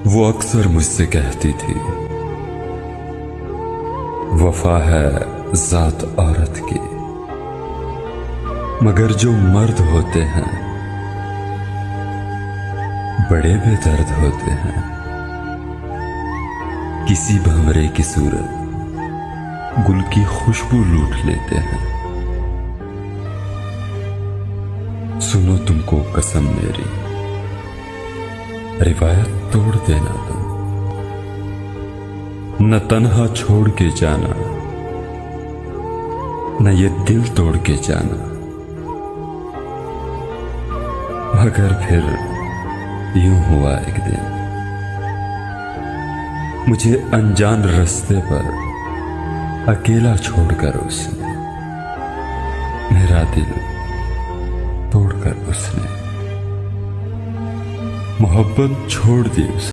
वो अक्सर मुझसे कहती थी, वफा है जात औरत की, मगर जो मर्द होते हैं बड़े बेदर्द होते हैं। किसी भंवरे की सूरत गुल की खुशबू लूट लेते हैं। सुनो तुमको कसम मेरी, रिवायत तोड़ देना तुम, न तन्हा छोड़ के जाना, न ये दिल तोड़ के जाना। मगर फिर यूं हुआ एक दिन, मुझे अनजान रास्ते पर अकेला छोड़कर उसने, मेरा दिल तोड़कर उसने मोहब्बत छोड़ दी उसने।